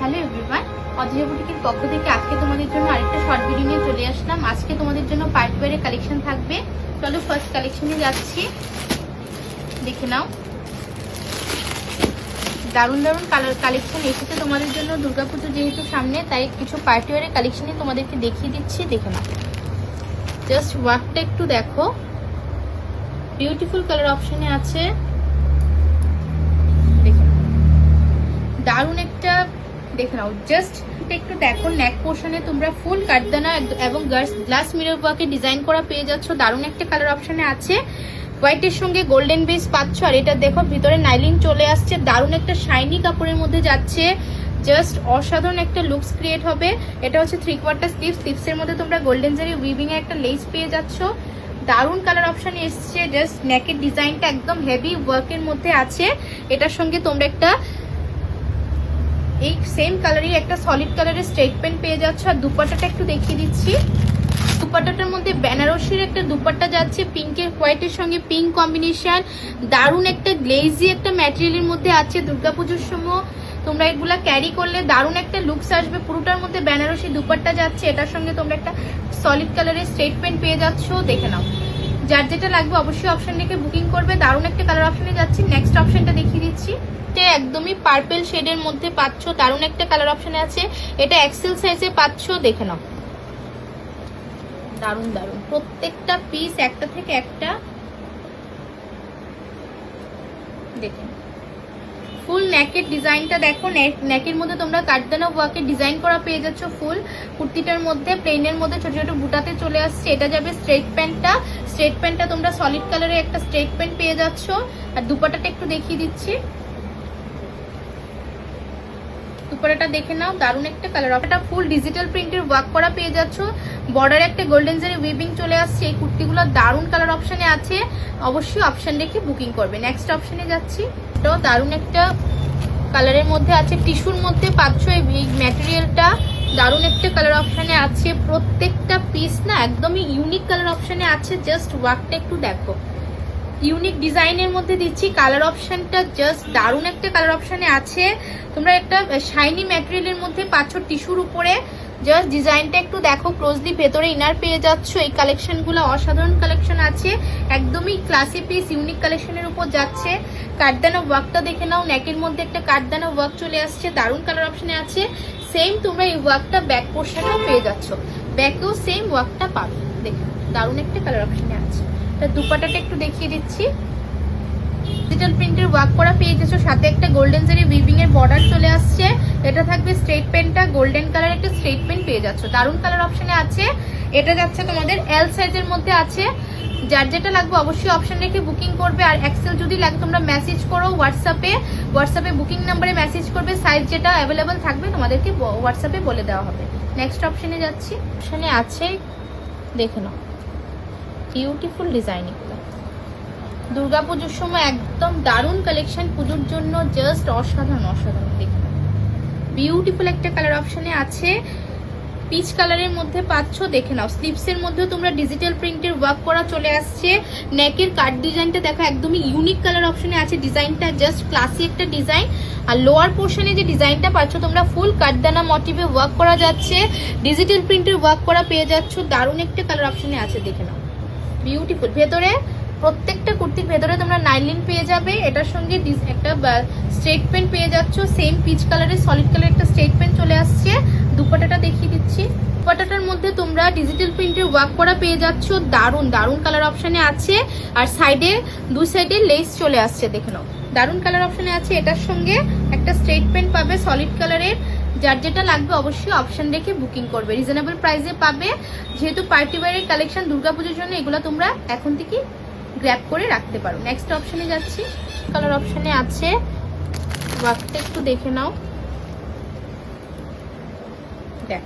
Hello everyone, Ajay বুটিকের পক্ষ থেকে আজকে তোমাদের জন্য আরেকটা শর্ট ভিডিও নিয়ে চলে আসলাম। আজকে তোমাদের জন্য পার্টি ওয়্যারের কালেকশন থাকবে। চলো ফার্স্ট কালেকশনে যাচ্ছি, দেখে নাও। দারুণ দারুণ কালেকশন এসেছে তোমাদের জন্য। দুর্গাপুজো যেহেতু সামনে, তাই কিছু পার্টি ওয়্যারের কালেকশনই তোমাদেরকে দেখিয়ে দিচ্ছি, দেখে নাও। জাস্ট ওয়ার্কটা একটু দেখো, বিউটিফুল কালার অপশনে আছে, দেখে নাও। দারুণ একটা, দেখে নাও। জাস্ট একটু দেখো, নেক পোর্শনে তোমরা ফুল কাটদানা এবং গ্লাস মিরর ওয়ার্কে ডিজাইন করা পেয়ে যাচ্ছ। দারুণ একটা কালার অপশনে আছে, হোয়াইটের সঙ্গে গোল্ডেন বেস পাচ্ছ। আর এটা দেখো ভিতরে নাইলিং চলে আসছে, দারুণ একটা শাইনি কাপড়ের মধ্যে যাচ্ছে। জাস্ট অসাধারণ একটা লুকস ক্রিয়েট হবে। এটা হচ্ছে 3/4 স্লিভসের মধ্যে তোমরা গোল্ডেন জারি উইভিং এর একটা লেস পেয়ে যাচ্ছ। দারুণ কালার অপশন এসছে। জাস্ট নেকের ডিজাইনটা একদম হেভি ওয়ার্কের মধ্যে আছে। এটার সঙ্গে তোমরা একটা এই সেম কালারই একটা সলিড কালারের স্ট্রেট প্যান্ট পেয়ে যাচ্ছ। আর দুপাট্টাটা একটু দেখিয়ে দিচ্ছি। দুপাট্টাটার মধ্যে বেনারসির একটা দুপাট্টা যাচ্ছে, পিঙ্কের হোয়াইটের সঙ্গে পিঙ্ক কম্বিনেশন। দারুণ একটা গ্লেজি একটা ম্যাটেরিয়ালের মধ্যে আছে। দুর্গাপুজোর সময় তোমরা এগুলা ক্যারি করলে দারুণ একটা লুকস আসবে। পুরোটার মধ্যে বেনারসি দুপাট্টা যাচ্ছে, এটার সঙ্গে তোমরা একটা সলিড কালারের স্ট্রেট প্যান্ট পেয়ে যাচ্ছ, দেখে নাও। যার যেটা লাগবে অবশ্যই অপশন রেখে বুকিং করবে। দারুণ একটা কালার অপশনে যাচ্ছি। নেক্সট অপশনটা দেখিয়ে দিচ্ছি। একদমই পার্পল শেডের মধ্যে পাচ্ছ, দারুণ একটা কালার অপশনে আছে। এটা এক্সেল সাইজে পাচ্ছ, দেখে নাও। দারুণ দারুণ প্রত্যেকটা পিস একটা থেকে একটা, দেখে ফুল নেকের ডিজাইনটা দেখো। নেকের মধ্যে তোমরা কাটদানা ওয়ার্কের ডিজাইন করা পেয়ে যাচ্ছ। ফুল কুর্তিটার মধ্যে প্লেনের মধ্যে ছোট ছোট বুটাতে চলে আসছে। এটা যাবে স্ট্রেট প্যান্টটা তোমরা সলিড কালারের একটা স্ট্রেট প্যান্ট পেয়ে যাচ্ছ। আর দুপাট্টাটা একটু দেখিয়ে দিচ্ছি। দুপাট্টাটা দেখে নাও, দারুণ একটা কালার। এটা ফুল ডিজিটাল প্রিন্টের ওয়ার্ক করা পেয়ে যাচ্ছ। বর্ডারে একটা গোল্ডেন জারি উইভিং চলে আসছে। এই কুর্তিগুলো দারুণ কালার অপশনে আছে, অবশ্যই অপশন রেখে বুকিং করবে। নেক্সট অপশনে যাচ্ছি। এটাও দারুণ একটা কালারের মধ্যে আছে, টিস্যুর মধ্যে পাচ্ছ এই ম্যাটেরিয়ালটা। দারুণ একটা কালার অপশনে আছে। প্রত্যেকটা পিস না একদমই ইউনিক কালার অপশনে আছে। জাস্ট ওয়ার্কটা একটু দেখো, ইউনিক ডিজাইনের মধ্যে দিচ্ছি। কালার অপশনটা জাস্ট দারুণ একটা কালার অপশনে আছে। তোমরা একটা শাইনি ম্যাটেরিয়ালের মধ্যে পাচ্ছ টিস্যুর উপরে। জাস্ট ডিজাইনটা একটু দেখো ক্লোজলি, ভেতরে ইনার পেয়ে যাচ্ছ। এই কালেকশনগুলো অসাধারণ কালেকশন আছে, একদমই ক্লাসি পিস, ইউনিক কালেকশনের উপর যাচ্ছে। কাটদানা ওয়ার্কটা দেখে নাও, নেকের মধ্যে একটা কাটদানা ওয়ার্ক চলে আসছে, দারুণ কালার অপশনে আছে। সেম তোমরা এই ওয়ার্কটা ব্যাক পোর্শনেও পেয়ে যাচ্ছ, ব্যাকেও সেম ওয়ার্কটা পাবে। দেখো দারুণ একটা কালার অপশনে আছে। দুপাট্টাটা একটু দেখিয়ে দিচ্ছি। ডিজিটাল প্রিন্টের ওয়ার্ক করা পেয়ে যাচ্ছ, সাথে একটা গোল্ডেন জারি উইভিং এর বর্ডার চলে আসছে। এটা থাকবে স্ট্রেট প্যান্টটা, গোল্ডেন কালার একটা স্ট্রেট প্যান্ট পেয়ে যাচ্ছ। দারুণ কালার অপশনে আছে। এটা যাচ্ছে তোমাদের এল সাইজের মধ্যে আছে। যার যেটা লাগবে অবশ্যই অপশন রেখে বুকিং করবে। আর এক্সেল যদি লাগে তোমরা মেসেজ করো হোয়াটসঅ্যাপে বুকিং নাম্বারে মেসেজ করবে। সাইজ যেটা অ্যাভেলেবল থাকবে তোমাদেরকে হোয়াটসঅ্যাপে বলে দেওয়া হবে। নেক্সট অপশনে যাচ্ছি। অপশনে আছে, দেখে নাও, বিউটিফুল ডিজাইন। এগুলো দুর্গাপুজোর সময় একদম দারুণ কালেকশন, পুজোর জন্য জাস্ট অসাধারণ অসাধারণ। দেখুন বিউটিফুল একটা কালার অপশনে আছে, পিচ কালারের মধ্যে পাচ্ছ, দেখে নাও। স্লিভসের মধ্যেও তোমরা ডিজিটাল প্রিন্টের ওয়ার্ক করা চলে আসছে। নেকের কাট ডিজাইনটা দেখো, একদমই ইউনিক কালার অপশনে আছে। ডিজাইনটা জাস্ট ক্লাসি একটা ডিজাইন। আর লোয়ার পোর্শনে যে ডিজাইনটা পাচ্ছ তোমরা ফুল কাটদানা মোটিভে ওয়ার্ক করা যাচ্ছে, ডিজিটাল প্রিন্টের ওয়ার্ক করা পেয়ে যাচ্ছ। দারুণ একটা কালার অপশনে আছে, দেখে নাও, বিউটিফুল। ভেতরে প্রত্যেকটা কুর্তির ভেতরে তোমরা নাইলিন পেয়ে যাবে। এটার সঙ্গে একটা স্ট্রেট প্যান্ট পেয়ে যাচ্ছ, সেম পিচ কালারের সলিড কালার একটা স্ট্রেট প্যান্ট চলে আসছে। দুপাট্টাটা দেখিয়ে দিচ্ছি। দুপাট্টাটার মধ্যে তোমরা ডিজিটাল প্রিন্টের ওয়ার্ক করা পেয়ে যাচ্ছ, দারুণ দারুণ কালার অপশনে আছে। আর সাইডে দুই সাইডে লেস চলে আসছে, দেখে নাও, দারুণ কালার অপশনে আছে। এটার সঙ্গে একটা স্ট্রেট প্যান্ট পাবে সলিড কালারের। যার যেটা লাগবে অবশ্যই অপশন রেখে বুকিং করবে, রিজনেবল প্রাইসে পাবে। যেহেতু পার্টি ওয়্যারের কালেকশন দুর্গাপুজোর জন্য, এগুলো তোমরা এখন থেকে গ্র্যাব করে রাখতে পারো। নেক্সট অপশনে যাচ্ছি। কালার অপশনে আছে, ওয়ার্কটা একটু দেখে নাও। দেখ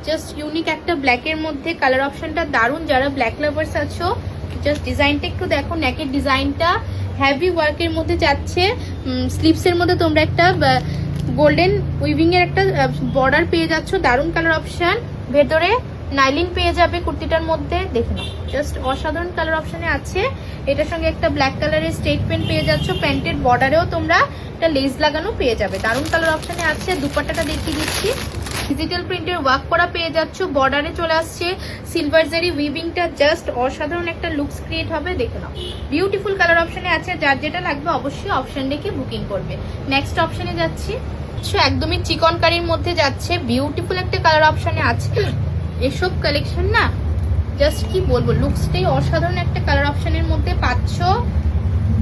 জাস্ট ইউনিক একটা ব্ল্যাকের মধ্যে কালার অপশনটা দারুণ। যারা ব্ল্যাক লাভার্স আছো জাস্ট ডিজাইনটা একটু দেখো। নেকের ডিজাইনটা হেভি ওয়ার্কের মধ্যে যাচ্ছে। স্লিভসের মধ্যে তোমরা একটা গোল্ডেন উইভিং এর একটা বর্ডার পেয়ে যাচ্ছ, দারুণ কালার অপশন। ভেতরে নাইলিন পেয়ে যাবে কুর্তিটার মধ্যে, দেখে নাও জাস্ট অসাধারণ কালার অপশনে আছে। এটার সঙ্গে একটা ব্ল্যাক কালারের স্ট্রেট প্যান্ট পেয়ে যাচ্ছ, প্যান্টের বর্ডারেও তোমরা একটা লেস লাগানো পেয়ে যাবে, দারুণ কালার অপশনে আছে। দুপাট্টাটা দেখিয়ে দিচ্ছি, ডিজিটাল প্রিন্টের ওয়ার্ক করা পেয়ে যাচ্ছ, বর্ডারে চলে আসছে সিলভার জারি উইভিংটা, জাস্ট অসাধারণ একটা লুকস ক্রিয়েট হবে, দেখে নাও বিউটিফুল কালার অপশনে আছে। যার যেটা লাগবে অবশ্যই অপশন দেখে বুকিং করবে। নেক্সট অপশনে যাচ্ছি, একদমই চিকন কারির মধ্যে যাচ্ছে, বিউটিফুল একটা কালার অপশনে আছে। এসব কালেকশন না জাস্ট কি বলবো, লুকসটাই অসাধারণ একটা কালার অপশনের মধ্যে পাচ্ছ,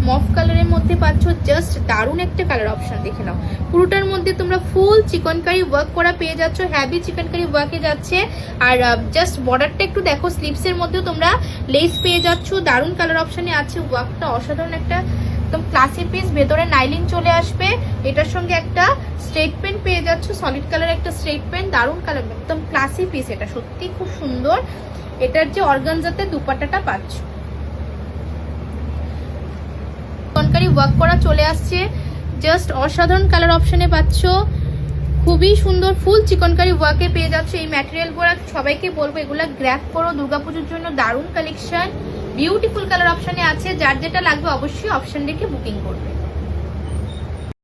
মফ কালারের মধ্যে পাচ্ছ, জাস্ট দারুণ একটা কালার অপশন, দেখে নাও। পুরোটার মধ্যে তোমরা ফুল চিকনকারি ওয়ার্ক করা পেয়ে যাচ্ছ, হ্যাভি চিকনকারি ওয়ার্কে যাচ্ছে। আর জাস্ট বর্ডারটা একটু দেখো, স্লিপসের মধ্যেও তোমরা লেস পেয়ে যাচ্ছ, দারুণ কালার অপশনে আছে। ওয়ার্কটা অসাধারণ একটা একদম ক্লাসি পিস, ভেতরে নাইলিন চলে আসবে। এটার সঙ্গে একটা স্ট্রেট প্যান্ট পেয়ে যাচ্ছ, সলিড কালার একটা স্ট্রেট প্যান্ট, দারুণ কালার, একদম ক্লাসি পিস, এটা সত্যি খুব সুন্দর। এটার যে অর্গানজাতে দুপাট্টাটা পাচ্ছ, চিকনকারি ওয়ার্ক করা চলে আসছে, জাস্ট অসাধারণ কালার অপশনে পাচ্ছ, খুবই সুন্দর ফুল চিকনকারি ওয়ার্কে পেয়ে যাচ্ছ। এই ম্যাটেরিয়াল গুলো সবাইকে বলবো এগুলা গ্র্যাব করো, দুর্গাপুজোর জন্য দারুণ কালেকশন, বিউটিফুল কালার অপশনে আছে। যার যেটা লাগবে অবশ্যই অপশন দেখে বুকিং করবে।